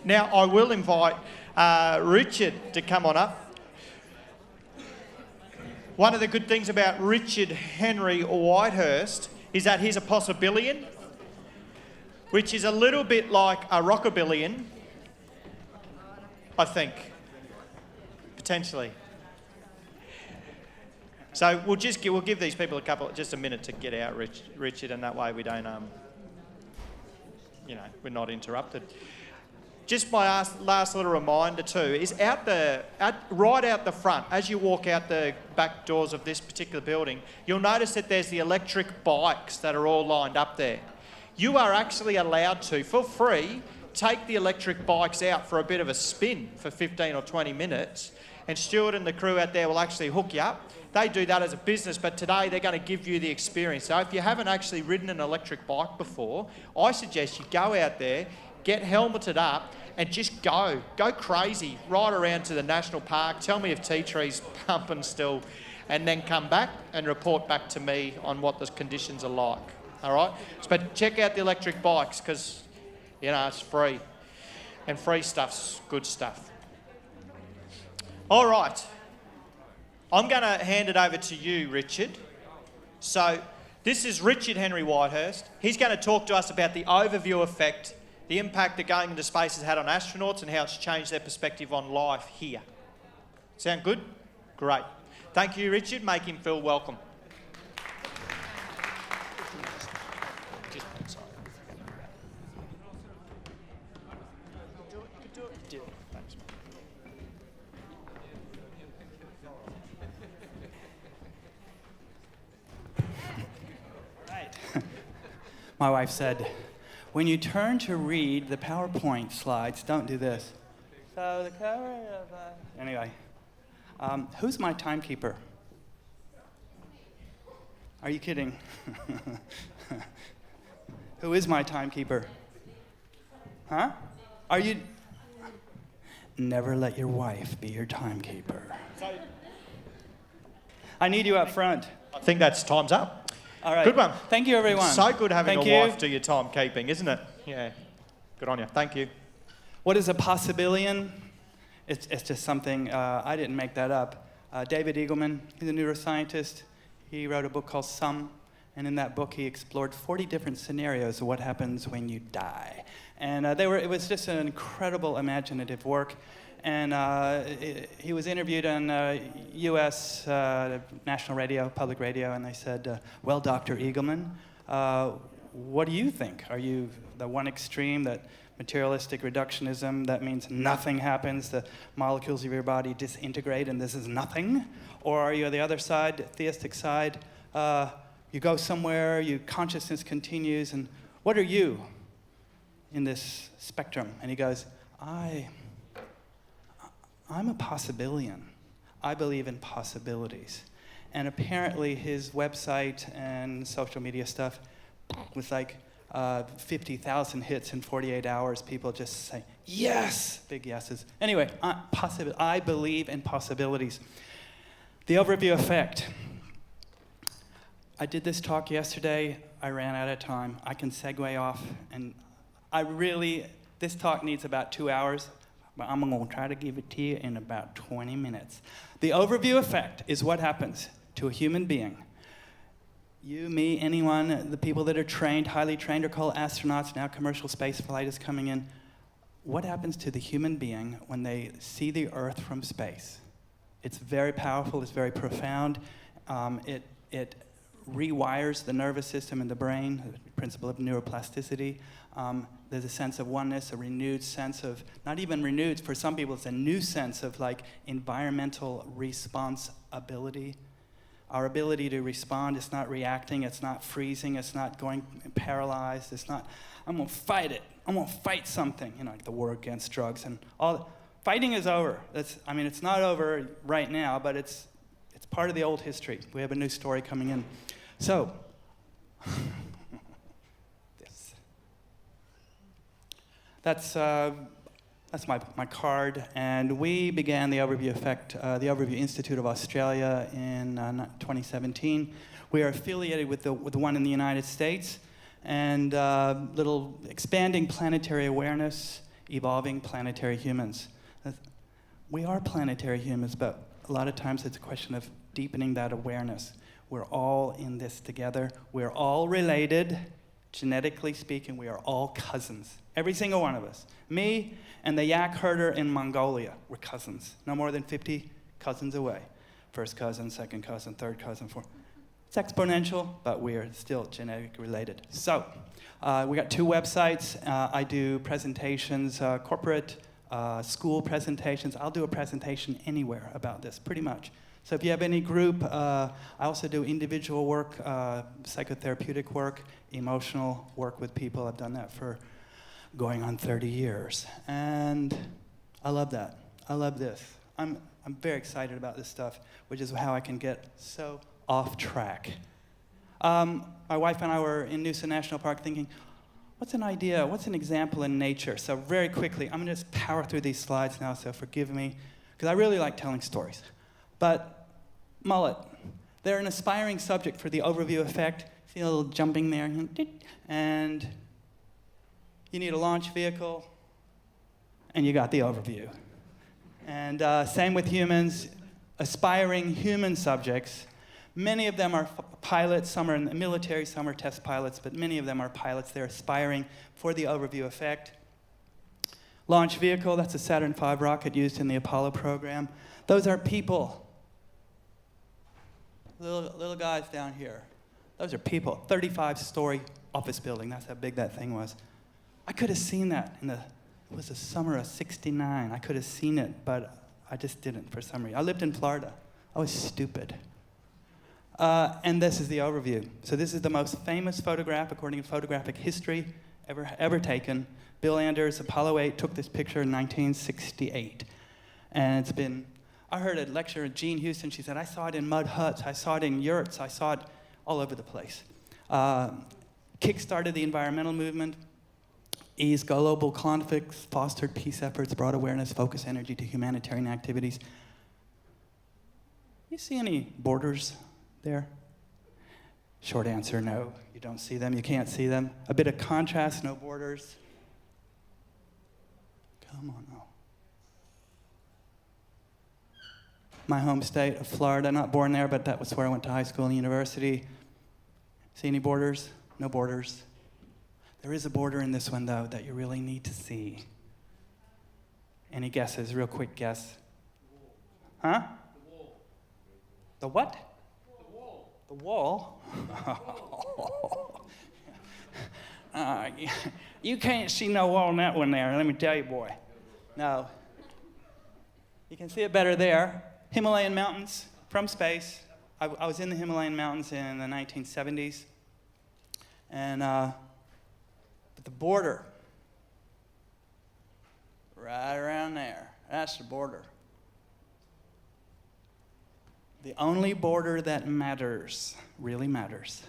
Now, I will invite Richard to come on up. One of the good things about Richard Henry Whitehurst is that he's a possibillian, which is a little bit like a rockabillion, I think, potentially. So we'll give these people just a minute to get out, Richard, and that way we don't, we're not interrupted. Just my last little reminder too is right out the front, as you walk out the back doors of this particular building, you'll notice that there's the electric bikes that are all lined up there. You are actually allowed to, for free, take the electric bikes out for a bit of a spin for 15 or 20 minutes, and Stuart and the crew out there will actually hook you up. They do that as a business, but today they're going to give you the experience. So if you haven't actually ridden an electric bike before, I suggest you go out there, get helmeted up, and just go crazy, right around to the national park. Tell me if tea tree's pumping still, and then come back and report back to me on what the conditions are like. All right? But check out the electric bikes because, it's free. And free stuff's good stuff. All right. I'm going to hand it over to you, Richard. So this is Richard Henry Whitehurst. He's going to talk to us about the overview effect, the impact that going into space has had on astronauts and how it's changed their perspective on life here. Sound good? Great. Thank you, Richard. Make him feel welcome. My wife said, when you turn to read the PowerPoint slides, don't do this. So the cover of... Anyway, who's my timekeeper? Are you kidding? Who is my timekeeper? Huh? Are you... Never let your wife be your timekeeper. I need you up front. I think that's time's up. All right. Good one. Thank you, everyone. So good having a wife do your timekeeping, isn't it? Yeah. Good on you. Thank you. What is a possibillian? It's just something, I didn't make that up. David Eagleman, he's a neuroscientist. He wrote a book called Some, and in that book he explored 40 different scenarios of what happens when you die. And it was just an incredible imaginative work. And he was interviewed on U.S. national radio, public radio, and they said, well, Dr. Eagleman, what do you think? Are you the one extreme, that materialistic reductionism, that means nothing happens, the molecules of your body disintegrate and this is nothing? Or are you the other side, the theistic side, you go somewhere, your consciousness continues, and what are you in this spectrum? And he goes, I'm a possibillian. I believe in possibilities. And apparently his website and social media stuff was like 50,000 hits in 48 hours. People just say, yes, big yeses. Anyway, I believe in possibilities. The overview effect. I did this talk yesterday. I ran out of time. I can segue off. And this talk needs about 2 hours. But I'm going to try to give it to you in about 20 minutes. The overview effect is what happens to a human being. You, me, anyone, the people that are trained, highly trained, are called astronauts. Now commercial space flight is coming in. What happens to the human being when they see the Earth from space? It's very powerful. It's very profound. It rewires the nervous system and the brain, the principle of neuroplasticity. There's a sense of oneness, a renewed sense of, not even renewed, for some people it's a new sense of like environmental responsibility. Our ability to respond, it's not reacting, it's not freezing, it's not going paralyzed, it's not, I'm gonna fight it, I'm gonna fight something, like the war against drugs and all. Fighting is over. It's not over right now, but it's part of the old history. We have a new story coming in. So, That's my card, and we began the Overview Effect, the Overview Institute of Australia in 2017. We are affiliated with the one in the United States, and little expanding planetary awareness evolving planetary humans. We are planetary humans, but a lot of times it's a question of deepening that awareness. We're all in this together. We're all related. Genetically speaking, we are all cousins. Every single one of us. Me and the yak herder in Mongolia, we're cousins. No more than 50 cousins away. First cousin, second cousin, third cousin, fourth. It's exponential, but we are still genetically related. So, we got 2 websites. I do presentations, corporate, school presentations. I'll do a presentation anywhere about this, pretty much. So if you have any group, I also do individual work, psychotherapeutic work, emotional work with people. I've done that for going on 30 years. And I love that. I love this. I'm very excited about this stuff, which is how I can get so off track. My wife and I were in Noosa National Park thinking, what's an idea, what's an example in nature? So very quickly, I'm gonna just power through these slides now, so forgive me, because I really like telling stories. But mullet, they're an aspiring subject for the overview effect. See a little jumping there, and you need a launch vehicle, and you got the overview. And same with humans, aspiring human subjects. Many of them are pilots, some are in the military, some are test pilots, but many of them are pilots. They're aspiring for the overview effect. Launch vehicle, that's a Saturn V rocket used in the Apollo program. Those are people. Little guys down here. Those are people. 35-story office building, that's how big that thing was. I could have seen that it was the summer of '69. I could have seen it, but I just didn't for some reason. I lived in Florida. I was stupid. And this is the overview. So this is the most famous photograph, according to photographic history, ever taken. Bill Anders, Apollo 8, took this picture in 1968. And it's been, I heard a lecture at Jean Houston. She said, I saw it in mud huts. I saw it in yurts. I saw it all over the place. Kickstarted the environmental movement, eased global conflicts, fostered peace efforts, brought awareness, focused energy to humanitarian activities. You see any borders there? Short answer, no. You don't see them, you can't see them. A bit of contrast, no borders. Come on now. My home state of Florida, not born there, but that was where I went to high school and university. See any borders? No borders. There is a border in this one, though, that you really need to see. Any guesses? Real quick guess. Huh? The wall. The what? The wall. The wall? You can't see no wall on that one there, let me tell you, boy. No. You can see it better there. Himalayan mountains from space. I was in the Himalayan mountains in the 1970s. And but the border, right around there, that's the border. The only border that matters, really matters,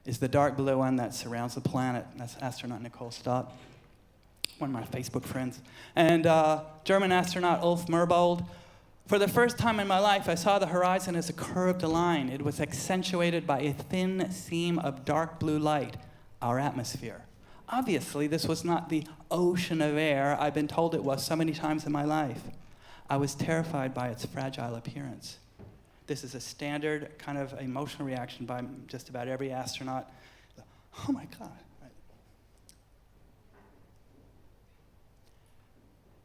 is the dark blue one that surrounds the planet. That's astronaut Nicole Stott, one of my Facebook friends. And German astronaut Ulf Merbold. For the first time in my life, I saw the horizon as a curved line. It was accentuated by a thin seam of dark blue light, our atmosphere. Obviously, this was not the ocean of air I've been told it was so many times in my life. I was terrified by its fragile appearance. This is a standard kind of emotional reaction by just about every astronaut. Oh my God.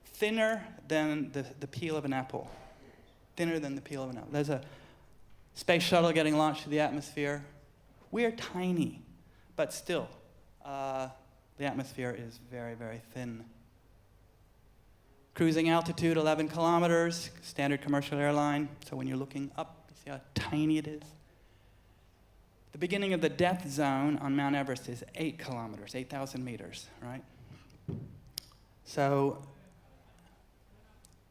Thinner than the peel of an apple. Thinner than the peel of an apple. There's a space shuttle getting launched to the atmosphere. We are tiny, but still, the atmosphere is very, very thin. Cruising altitude, 11 kilometers, standard commercial airline. So when you're looking up, you see how tiny it is. The beginning of the death zone on Mount Everest is 8 kilometers, 8,000 meters, right? So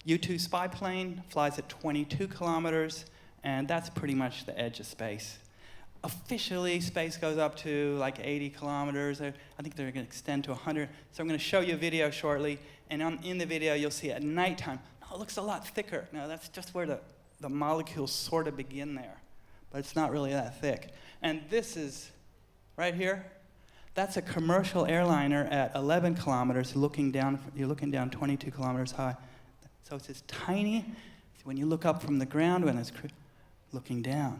U-2 spy plane flies at 22 kilometers, and that's pretty much the edge of space. Officially, space goes up to like 80 kilometers. I think they're going to extend to 100. So I'm going to show you a video shortly, and in the video you'll see at nighttime, no, it looks a lot thicker. No, that's just where the molecules sort of begin there, but it's not really that thick. And this is, right here, That's a commercial airliner at 11 kilometers looking down, you're looking down 22 kilometers high. So it's this tiny, when you look up from the ground, when it's looking down.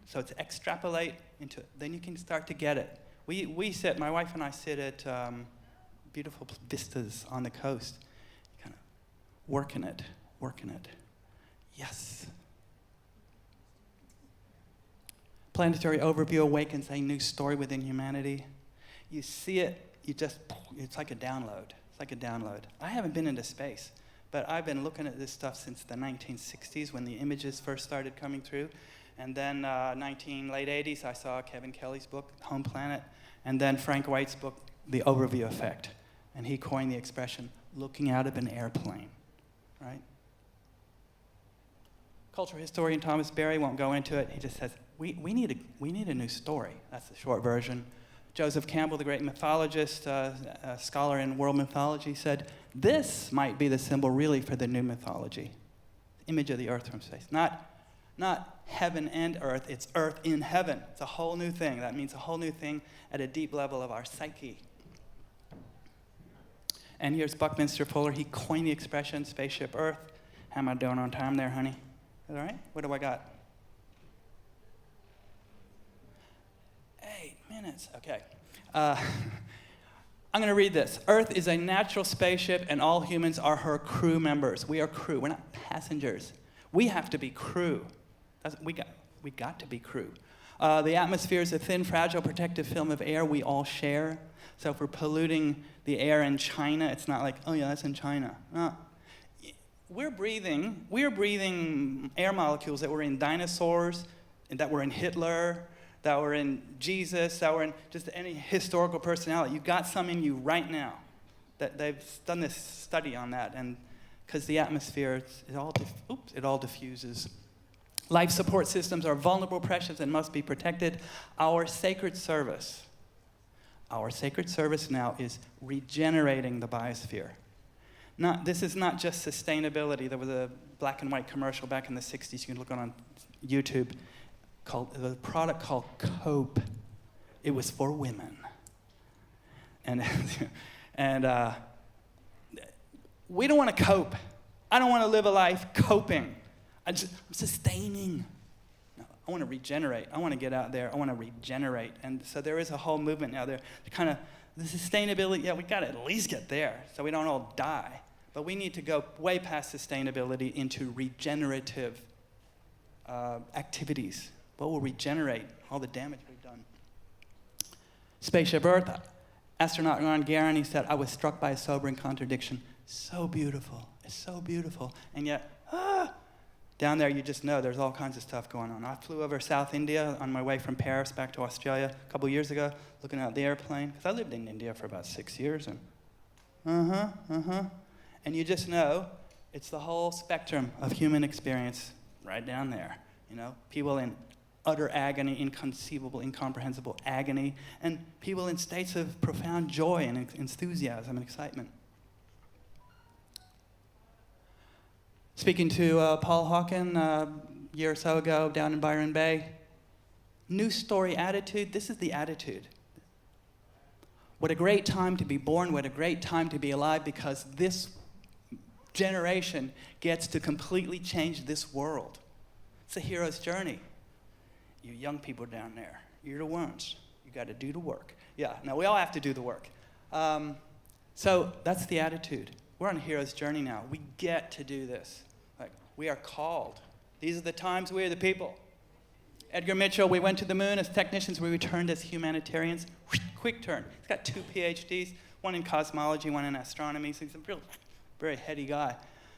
So it's extrapolate into it. Then you can start to get it. We sit, my wife and I sit at beautiful vistas on the coast, kind of working it. Yes. Planetary overview awakens a new story within humanity. You see it, it's like a download. It's like a download. I haven't been into space, but I've been looking at this stuff since the 1960s when the images first started coming through. And then late 80s, I saw Kevin Kelly's book, Home Planet, and then Frank White's book, The Overview Effect. And he coined the expression, looking out of an airplane, right? Cultural historian Thomas Berry won't go into it. He just says, we need a new story. That's the short version. Joseph Campbell, the great mythologist, a scholar in world mythology, said, this might be the symbol really for the new mythology. Image of the earth from space. Not heaven and earth, it's earth in heaven. It's a whole new thing. That means a whole new thing at a deep level of our psyche. And here's Buckminster Fuller. He coined the expression spaceship earth. How am I doing on time there, honey? Is that all right? What do I got? 8 minutes. Okay. I'm going to read this. Earth is a natural spaceship, and all humans are her crew members. We are crew. We're not passengers. We have to be crew. We got to be crew. The atmosphere is a thin, fragile, protective film of air we all share. So if we're polluting the air in China, it's not like, oh yeah, that's in China. We're breathing air molecules that were in dinosaurs, and that were in Hitler, that were in Jesus, that were in just any historical personality. You've got some in you right now. That they've done this study on that, and because the atmosphere, it all diffuses. Life support systems are vulnerable, precious, and must be protected. Our sacred service now is regenerating the biosphere. This is not just sustainability. There was a black and white commercial back in the 60s. You can look on YouTube. The product called Cope. It was for women. And we don't want to cope. I don't want to live a life coping. I'm sustaining. No, I want to regenerate. I want to get out there. I want to regenerate. And so there is a whole movement now there to kind of, the sustainability, yeah, we got to at least get there so we don't all die. But we need to go way past sustainability into regenerative activities. What will regenerate all the damage we've done? Spaceship Earth, astronaut Ron Garan, he said, I was struck by a sobering contradiction. So beautiful. It's so beautiful. And yet, down there you just know there's all kinds of stuff going on. I flew over South India on my way from Paris back to Australia a couple years ago, looking out the airplane, because I lived in India for about 6 years. And And you just know it's the whole spectrum of human experience right down there. You know, people in utter agony, inconceivable, incomprehensible agony, and people in states of profound joy and enthusiasm and excitement. Speaking to Paul Hawken a year or so ago down in Byron Bay, new story attitude, this is the attitude. What a great time to be born, what a great time to be alive, because this generation gets to completely change this world. It's a hero's journey. You young people down there, you're the ones. You got to do the work. Yeah, now we all have to do the work. So that's the attitude. We're on a hero's journey now. We get to do this. Like, we are called. These are the times we are the people. Edgar Mitchell, we went to the moon as technicians, we returned as humanitarians. Quick turn. He's got 2 PhDs, one in cosmology, one in astronomy. So he's a real, very heady guy.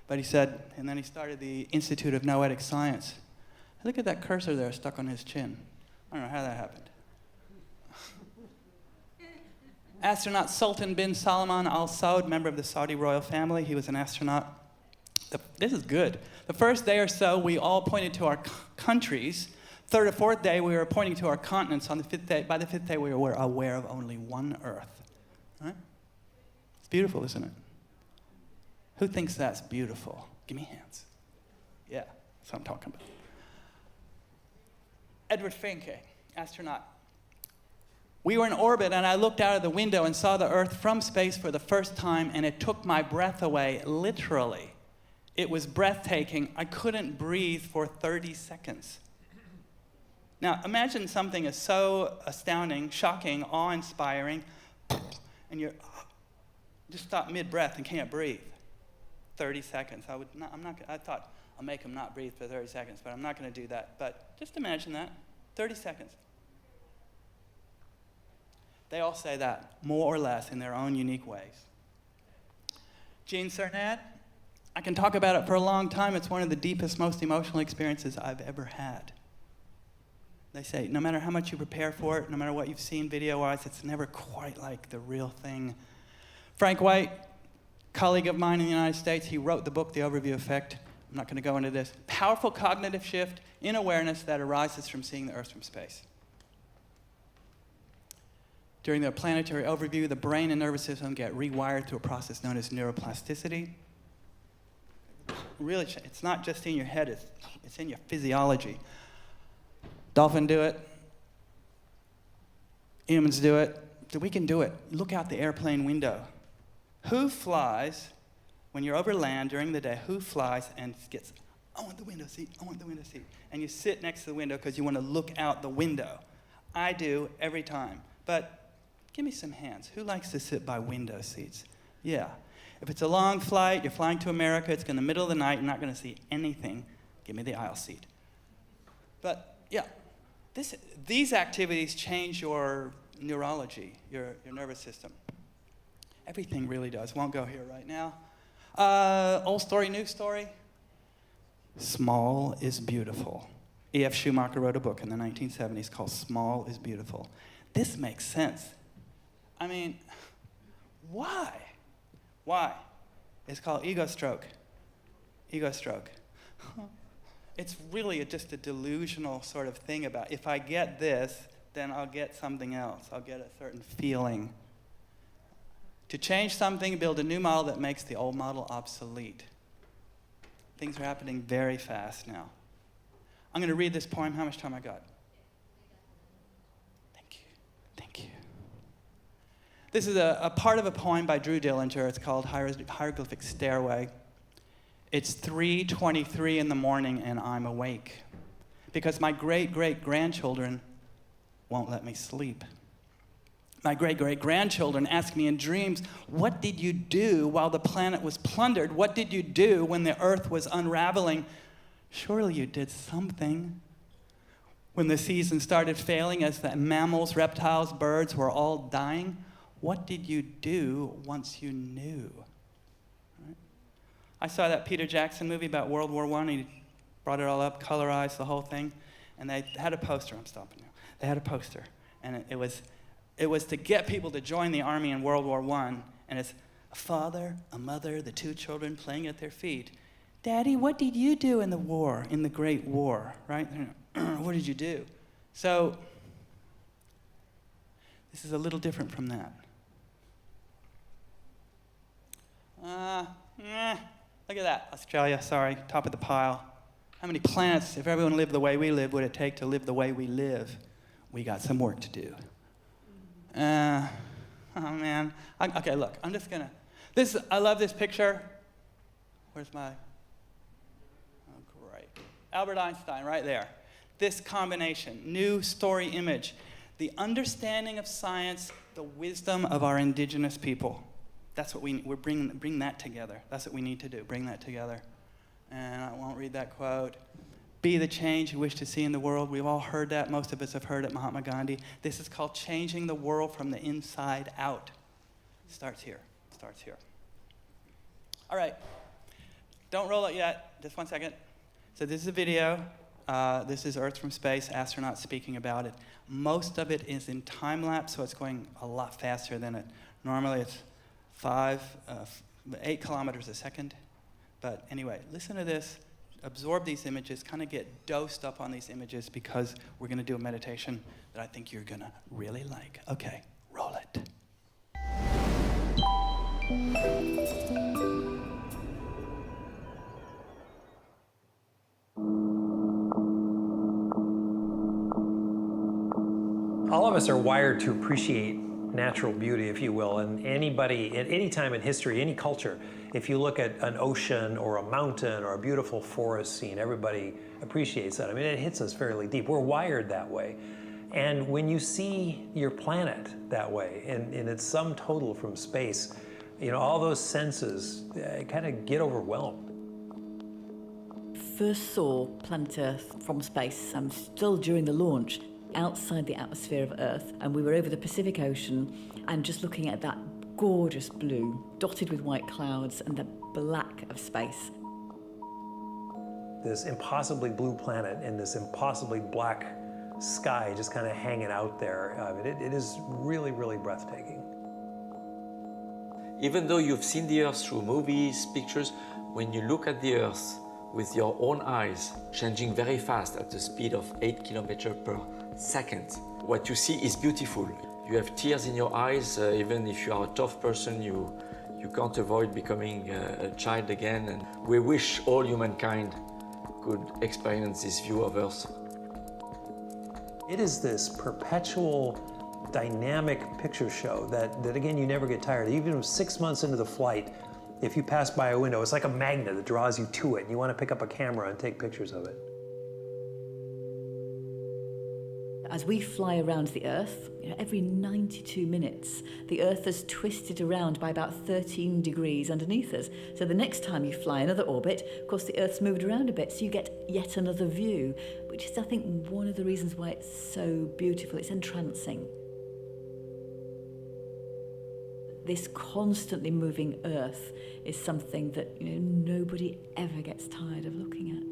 But he said, and then he started the Institute of Noetic Science. Look at that cursor there stuck on his chin. I don't know how that happened. Astronaut Sultan bin Salman Al Saud, member of the Saudi royal family. He was an astronaut. This is good. The first day or so, we all pointed to our countries. Third or fourth day, we were pointing to our continents. On the fifth day, by the fifth day, we were aware of only one Earth. Right? It's beautiful, isn't it? Who thinks that's beautiful? Give me hands. Yeah, that's what I'm talking about. Edward Frenke, astronaut. We were in orbit, and I looked out of the window and saw the Earth from space for the first time, and it took my breath away, literally. It was breathtaking. I couldn't breathe for 30 seconds. Now, imagine something as so astounding, shocking, awe-inspiring, and you're just stop mid-breath and can't breathe. 30 seconds. I thought, I'll make them not breathe for 30 seconds, but I'm not going to do that. But just imagine that, 30 seconds. They all say that, more or less, in their own unique ways. Gene Cernan, I can talk about it for a long time. It's one of the deepest, most emotional experiences I've ever had. They say, no matter how much you prepare for it, no matter what you've seen video-wise, it's never quite like the real thing. Frank White, colleague of mine in the United States, he wrote the book, The Overview Effect. I'm not going to go into this. Powerful cognitive shift in awareness that arises from seeing the Earth from space. During the planetary overview, the brain and nervous system get rewired through a process known as neuroplasticity. Really, it's not just in your head, it's in your physiology. Dolphins do it. Humans do it. We can do it. Look out the airplane window. Who flies, when you're over land during the day, who flies and gets, I want the window seat, I want the window seat. And you sit next to the window because you want to look out the window. I do every time. But give me some hands. Who likes to sit by window seats? Yeah. If it's a long flight, you're flying to America, it's in the middle of the night, you're not going to see anything. Give me the aisle seat. But yeah, these activities change your neurology, your nervous system. Everything really does. Won't go here right now. Old story, new story. Small is Beautiful. E.F. Schumacher wrote a book in the 1970s called Small is Beautiful. This makes sense. I mean, why? Why? It's called ego stroke. Ego stroke. It's really just a delusional sort of thing about if I get this, then I'll get something else. I'll get a certain feeling. To change something, build a new model that makes the old model obsolete. Things are happening very fast now. I'm going to read this poem. How much time I got? Thank you. Thank you. This is a part of a poem by Drew Dillinger. It's called Hieroglyphic Stairway. It's 3:23 in the morning and I'm awake because my great-great-grandchildren won't let me sleep. My great-great-grandchildren ask me in dreams, what did you do while the planet was plundered? What did you do when the earth was unraveling? Surely you did something. When the season started failing as the mammals, reptiles, birds were all dying, what did you do once you knew? Right? I saw that Peter Jackson movie about World War I. He brought it all up, colorized the whole thing, and they had a poster. I'm stopping now. They had a poster, and it was to get people to join the army in World War I, and it's a father, a mother, the two children playing at their feet. Daddy, what did you do in the war, in the Great War, right? What did you do? So this is a little different from that. Look at that, Australia, sorry, top of the pile. How many planets, if everyone lived the way we live, would it take to live the way we live? We got some work to do. Oh man. Okay, look, I'm just gonna, I love this picture. Where's my, oh great. Albert Einstein, right there. This combination, new story image, the understanding of science, the wisdom of our indigenous people. That's what we're bring that together. That's what we need to do, bring that together. And I won't read that quote. Be the change you wish to see in the world. We've all heard that. Most of us have heard it, Mahatma Gandhi. This is called changing the world from the inside out. Starts here. Starts here. All right. Don't roll it yet. Just 1 second. So this is a video. This is Earth from space, astronauts speaking about it. Most of it is in time lapse, so it's going a lot faster than it. Normally it's 8 kilometers a second. But anyway, listen to this. Absorb these images, kind of get dosed up on these images because we're going to do a meditation that I think you're going to really like. Okay, roll it. All of us are wired to appreciate natural beauty, if you will, and anybody, at any time in history, any culture, if you look at an ocean or a mountain or a beautiful forest scene, everybody appreciates that. I mean, it hits us fairly deep. We're wired that way. And when you see your planet that way, in its sum total from space, you know, all those senses kind of get overwhelmed. First saw planet Earth from space, still during the launch, outside the atmosphere of Earth, and we were over the Pacific Ocean and just looking at that gorgeous blue, dotted with white clouds and the black of space. This impossibly blue planet in this impossibly black sky just kind of hanging out there. It is really, really breathtaking. Even though you've seen the Earth through movies, pictures, when you look at the Earth with your own eyes, changing very fast at the speed of 8 kilometers per second, what you see is beautiful. You have tears in your eyes, even if you are a tough person, you can't avoid becoming a child again. And we wish all humankind could experience this view of Earth. It is this perpetual, dynamic picture show that again, you never get tired. Even 6 months into the flight, if you pass by a window, it's like a magnet that draws you to it. And you want to pick up a camera and take pictures of it. As we fly around the Earth, every 92 minutes, the Earth is twisted around by about 13 degrees underneath us. So the next time you fly another orbit, of course, the Earth's moved around a bit, so you get yet another view, which is, I think, one of the reasons why it's so beautiful. It's entrancing. This constantly moving Earth is something that nobody ever gets tired of looking at.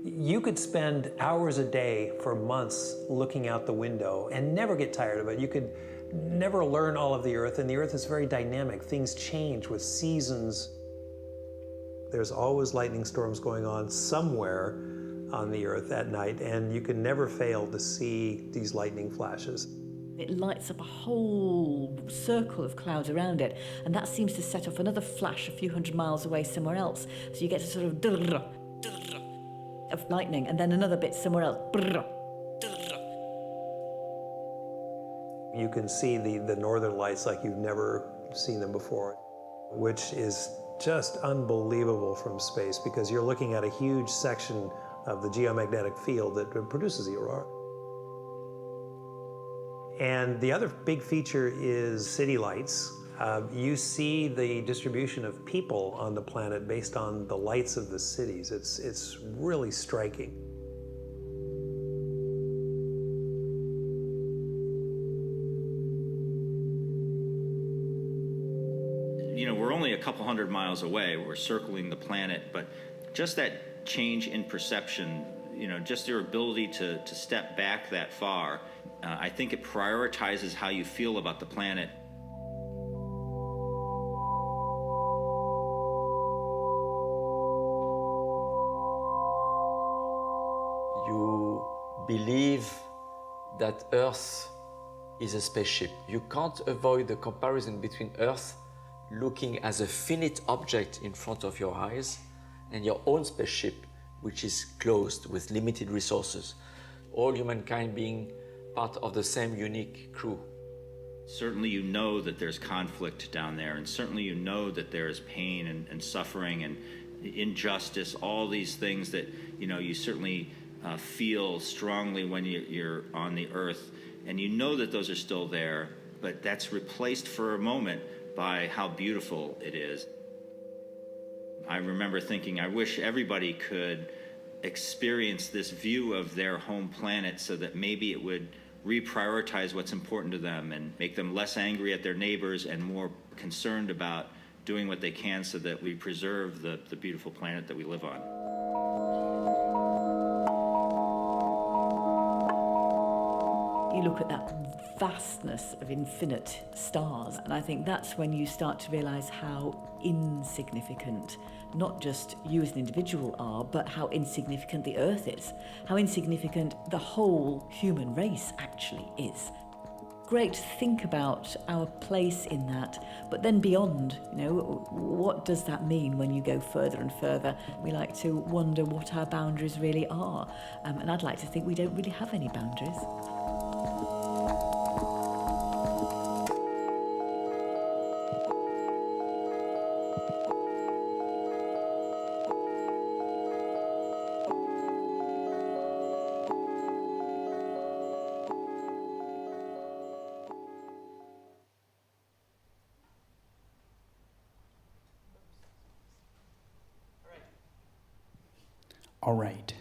You could spend hours a day for months looking out the window and never get tired of it. You could never learn all of the Earth, and the Earth is very dynamic. Things change with seasons. There's always lightning storms going on somewhere on the Earth at night, and you can never fail to see these lightning flashes. It lights up a whole circle of clouds around it, and that seems to set off another flash a few hundred miles away somewhere else. So you get a sort of of lightning, and then another bit somewhere else. You can see the northern lights like you've never seen them before, which is just unbelievable from space because you're looking at a huge section of the geomagnetic field that produces the aurora. And the other big feature is city lights. You see the distribution of people on the planet based on the lights of the cities. It's really striking. We're only a couple hundred miles away. We're circling the planet, but just that change in perception, just your ability to step back that far, I think it prioritizes how you feel about the planet. You believe that Earth is a spaceship. You can't avoid the comparison between Earth looking as a finite object in front of your eyes and your own spaceship, which is closed with limited resources. All humankind being part of the same unique crew. Certainly you know that there's conflict down there, and certainly you know that there's pain and suffering and injustice, all these things that you certainly feel strongly when you're on the Earth, and you know that those are still there, but that's replaced for a moment by how beautiful it is. I remember thinking, I wish everybody could experience this view of their home planet so that maybe it would reprioritize what's important to them and make them less angry at their neighbors and more concerned about doing what they can so that we preserve the beautiful planet that we live on. You look at that vastness of infinite stars, and I think that's when you start to realise how insignificant not just you as an individual are, but how insignificant the Earth is, how insignificant the whole human race actually is. great to think about our place in that, but then beyond, what does that mean when you go further and further? We like to wonder what our boundaries really are, and I'd like to think we don't really have any boundaries. All right.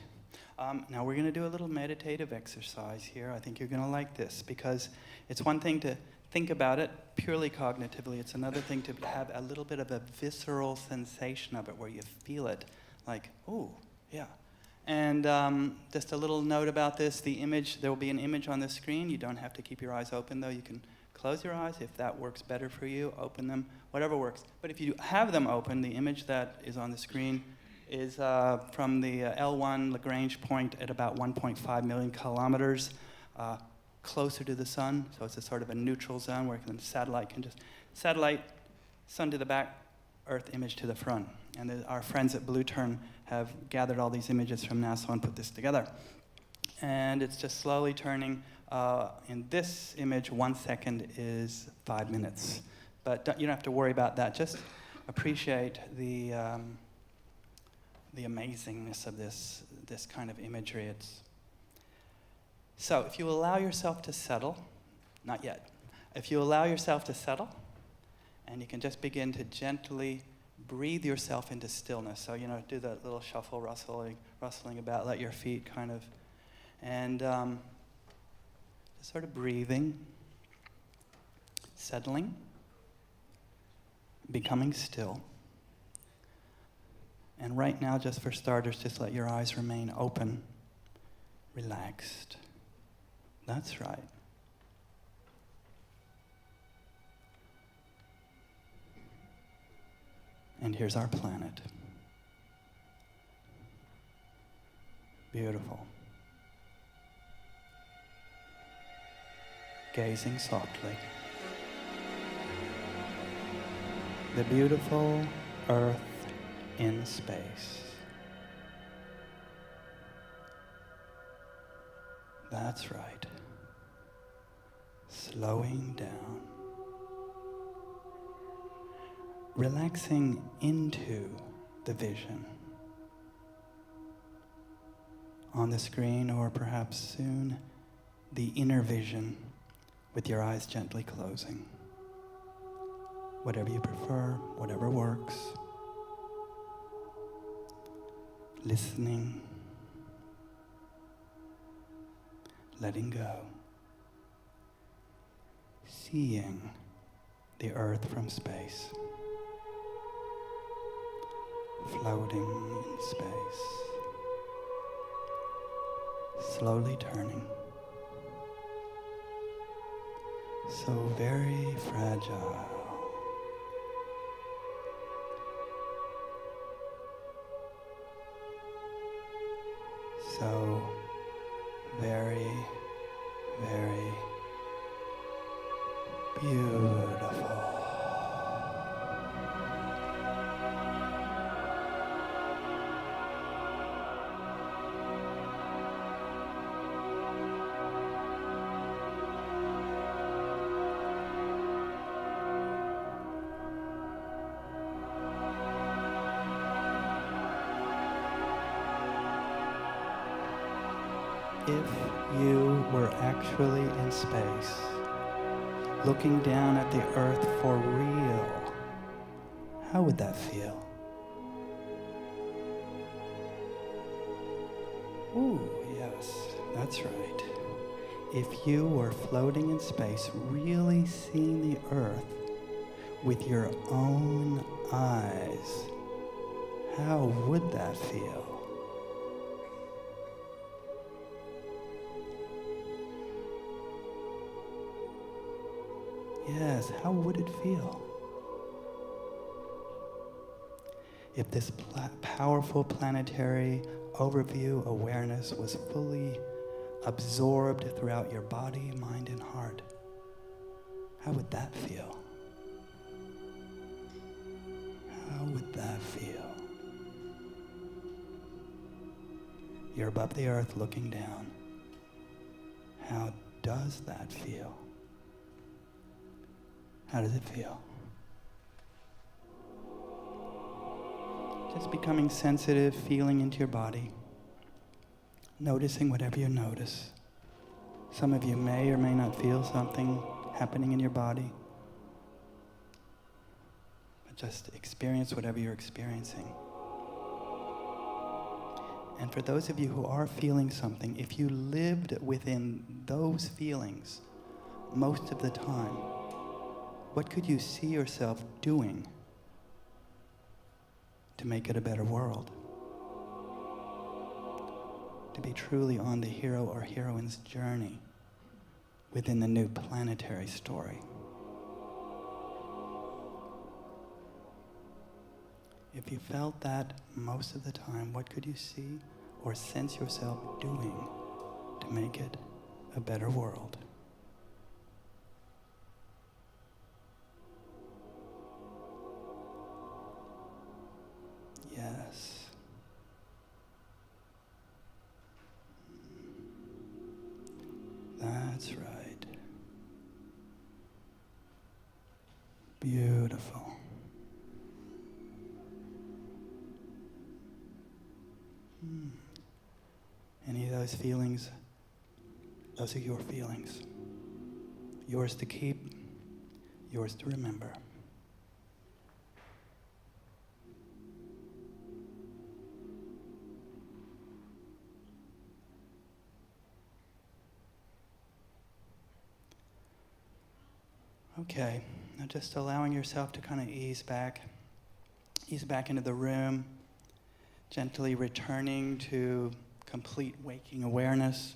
Now we're going to do a little meditative exercise here. I think you're going to like this because it's one thing to think about it purely cognitively. It's another thing to have a little bit of a visceral sensation of it where you feel it like, oh, yeah. And just a little note about this, the image, there will be an image on the screen. You don't have to keep your eyes open, though. You can close your eyes if that works better for you. Open them, whatever works. But if you have them open, the image that is on the screen is from the L1 Lagrange point at about 1.5 million kilometers closer to the sun. So it's a sort of a neutral zone where the satellite can just, sun to the back, Earth image to the front. And our friends at Blue Turn have gathered all these images from NASA and put this together. And it's just slowly turning. In this image, 1 second is 5 minutes. But you don't have to worry about that. Just appreciate the amazingness of this kind of imagery. So if you allow yourself to settle, not yet, if you allow yourself to settle, and you can just begin to gently breathe yourself into stillness. So, do that little shuffle, rustling about, let your feet kind of, and just sort of breathing, settling, becoming still. And right now, just for starters, just let your eyes remain open, relaxed. That's right. And here's our planet. Beautiful. Gazing softly. The beautiful Earth in space. That's right. Slowing down. Relaxing into the vision. On the screen, or perhaps soon, the inner vision with your eyes gently closing. Whatever you prefer, whatever works. Listening, letting go, seeing the Earth from space, floating in space, slowly turning, so very fragile. So very, very beautiful. If you were actually in space, looking down at the Earth for real, how would that feel? Ooh, yes, that's right. If you were floating in space, really seeing the Earth with your own eyes, how would that feel? Yes, how would it feel? If this powerful planetary overview awareness was fully absorbed throughout your body, mind, and heart, How would that feel? How would that feel? You're above the earth looking down. How does that feel? How does it feel? Just becoming sensitive, feeling into your body, noticing whatever you notice. Some of you may or may not feel something happening in your body, but just experience whatever you're experiencing. And for those of you who are feeling something, if you lived within those feelings most of the time, what could you see yourself doing to make it a better world? To be truly on the hero or heroine's journey within the new planetary story. If you felt that most of the time, what could you see or sense yourself doing to make it a better world? Yes. That's right. Beautiful. Any of those feelings, those are your feelings. Yours to keep, yours to remember. Okay, now just allowing yourself to kind of ease back into the room, gently returning to complete waking awareness.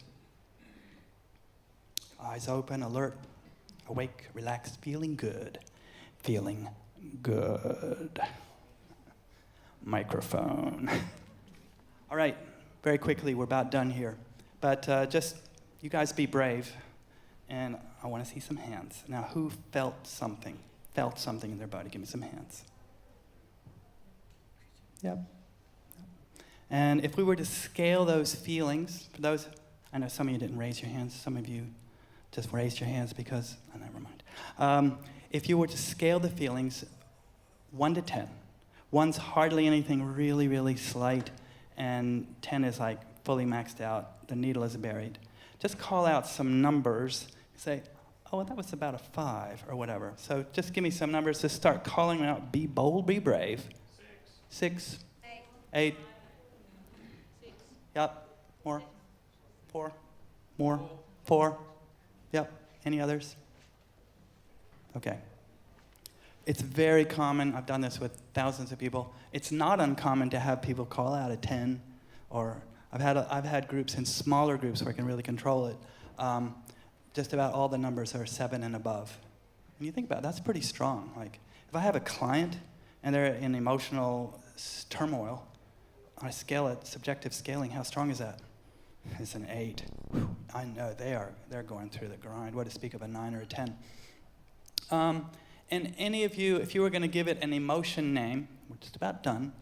Eyes open, alert, awake, relaxed, feeling good. Feeling good. Microphone. All right, very quickly, we're about done here. But just, you guys be brave. And I want to see some hands. Now, who felt something in their body? Give me some hands. Yep. And if we were to scale those feelings, for those, I know some of you didn't raise your hands, some of you just raised your hands because, oh, never mind. If you were to scale the feelings 1 to 10, 1's hardly anything really, really slight, and 10 is like fully maxed out, the needle is buried. Just call out some numbers, say, oh, that was about a 5 or whatever. So just give me some numbers, just start calling them out, be bold, be brave. 6. 8. Yep. More. 4. More. 4. Yep. Any others? Okay. It's very common. I've done this with thousands of people. It's not uncommon to have people call out a 10, or I've had groups in smaller groups where I can really control it. Just about all the numbers are 7 and above. And you think about it, that's pretty strong. Like, if I have a client and they're in emotional turmoil, I scale it, subjective scaling, how strong is that? It's an 8. Whew, I know they're going through the grind. What to speak of a 9 or a 10. And any of you, if you were going to give it an emotion name, we're just about done,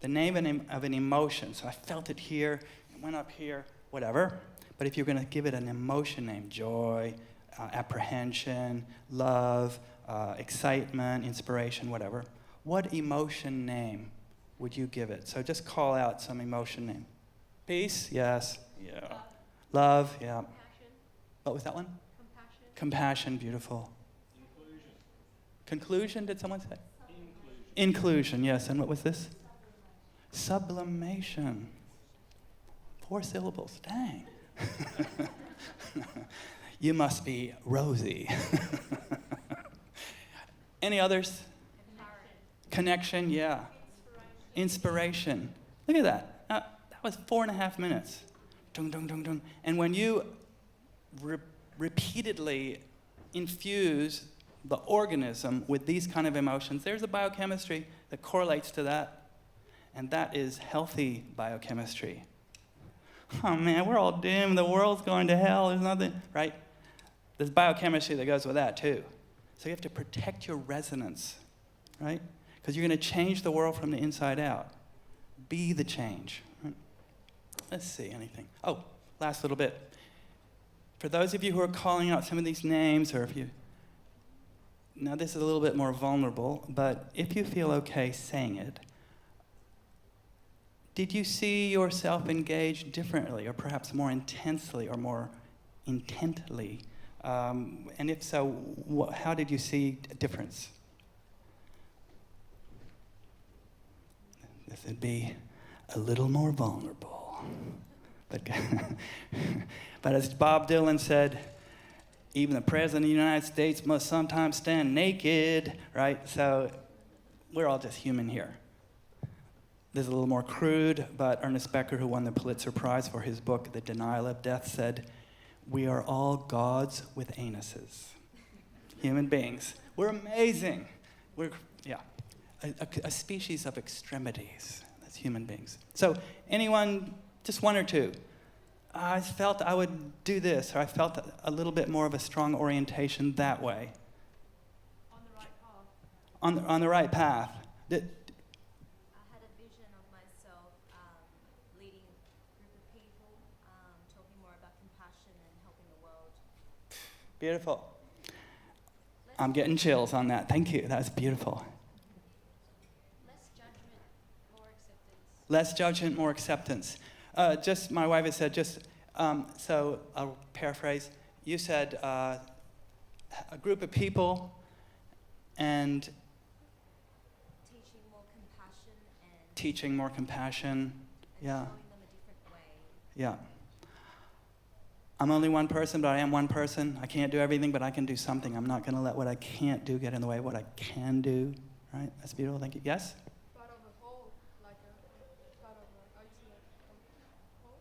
the name of an emotion. So I felt it here, it went up here, whatever. But if you're going to give it an emotion name, joy, apprehension, love, excitement, inspiration, whatever, what emotion name would you give it? So just call out some emotion name. Peace? Yes. Yeah. Love? Yeah. Compassion. What was that one? Compassion. Compassion, beautiful. Inclusion. Conclusion, did someone say? Inclusion, yes. And what was this? Sublimation. 4 syllables, dang. You must be Rosie. Any others? Connection, yeah. Inspiration. Look at that. That was 4.5 minutes. Dung, dung, dung, dung. And when you repeatedly infuse the organism with these kind of emotions, there's a biochemistry that correlates to that. And that is healthy biochemistry. Oh man, we're all doomed. The world's going to hell. There's nothing, right? There's biochemistry that goes with that too. So you have to protect your resonance, right? Because you're going to change the world from the inside out. Be the change. Right? Let's see, anything. Oh, last little bit. For those of you who are calling out some of these names, or if you... Now this is a little bit more vulnerable, but if you feel okay saying it, did you see yourself engaged differently, or perhaps more intensely, or more intently? And if so, how did you see a difference? This would be a little more vulnerable. But as Bob Dylan said, even the President of the United States must sometimes stand naked, right? So we're all just human here. This is a little more crude, but Ernest Becker, who won the Pulitzer Prize for his book, The Denial of Death, said, "We are all gods with anuses." Human beings. We're amazing. We're, a species of extremities. That's human beings. So anyone, just one or two, I felt I would do this, or I felt a little bit more of a strong orientation that way. On the right path. On the right path. I had a vision of myself leading a group of people, talking more about compassion and helping the world. Beautiful. I'm getting chills on that. Thank you. That's beautiful. Less judgment, more acceptance. Less judgment, more acceptance. Just, my wife has said, so I'll paraphrase. You said a group of people and Teaching more compassion and yeah. showing them a different way. Yeah. I'm only one person, but I am one person. I can't do everything, but I can do something. I'm not going to let what I can't do get in the way of what I can do. Right? That's beautiful. Thank you. Yes? Part of a whole, like a part of a, are you saying a whole?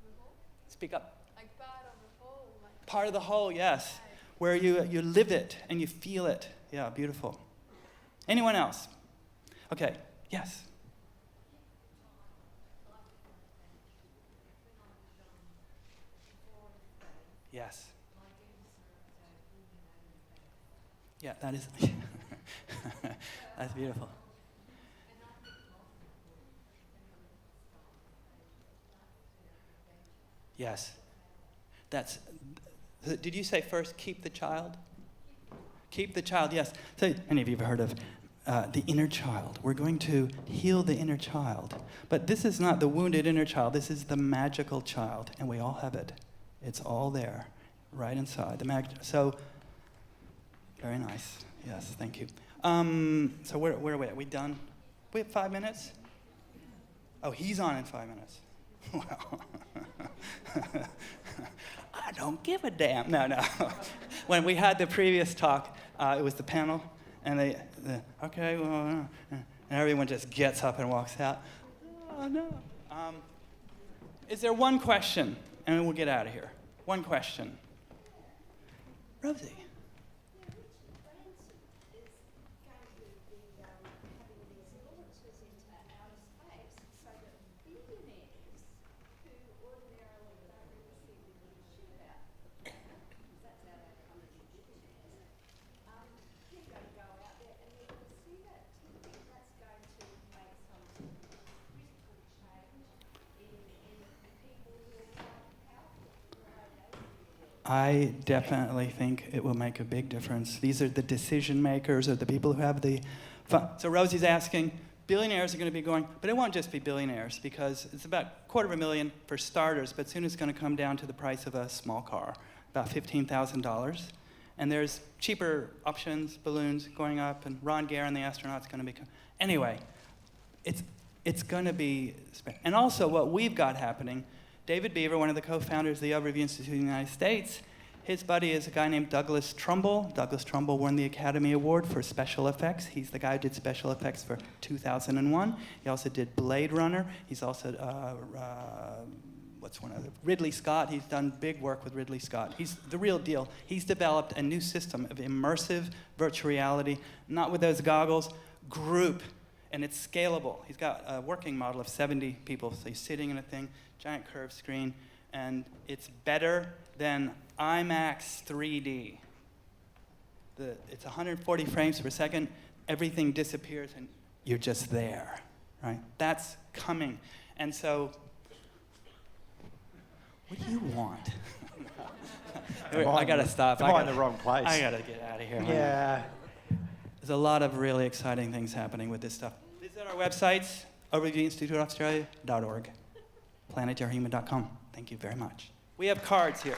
The whole? Speak up. Like part of the whole, like Part of the whole, yes. Where you live it and you feel it. Yeah, beautiful. Anyone else? Okay. Yes. Yes. Yeah, that is. That's beautiful. Yes. That's. Did you say first keep the child? Keep the child, yes. So, any of you have heard of the inner child? We're going to heal the inner child. But this is not the wounded inner child. This is the magical child, and we all have it. It's all there, right inside. So, very nice. Yes, thank you. So where are we at? We done? We have 5 minutes? Oh, he's on in 5 minutes. Well, I don't give a damn. No. When we had the previous talk, it was the panel, and okay, well, and everyone just gets up and walks out. Oh, no. Is there one question? And then we'll get out of here. One question. Rosie. I definitely think it will make a big difference. These are the decision makers, or the people who have the fun. So Rosie's asking, billionaires are going to be going, but it won't just be billionaires, because it's about $250,000 for starters, but soon it's going to come down to the price of a small car, about $15,000. And there's cheaper options, balloons going up, and Ron Guerin, the astronaut's going to be. Anyway, it's going to be. And also what we've got happening. David Beaver, one of the co-founders of the Overview Institute of the United States, his buddy is a guy named Douglas Trumbull. Douglas Trumbull won the Academy Award for special effects. He's the guy who did special effects for 2001. He also did Blade Runner. He's also, Ridley Scott. He's done big work with Ridley Scott. He's the real deal. He's developed a new system of immersive virtual reality, not with those goggles, group, and it's scalable. He's got a working model of 70 people, so he's sitting in a thing, giant curved screen, and it's better than IMAX 3D. it's 140 frames per second. Everything disappears and you're just there, right? That's coming. And so, what do you want? I gotta stop. I'm in the wrong place. I gotta get out of here. Yeah. There's a lot of really exciting things happening with this stuff. Visit our websites, overviewinstituteaustralia.org, planetaryhuman.com. Thank you very much. We have cards here.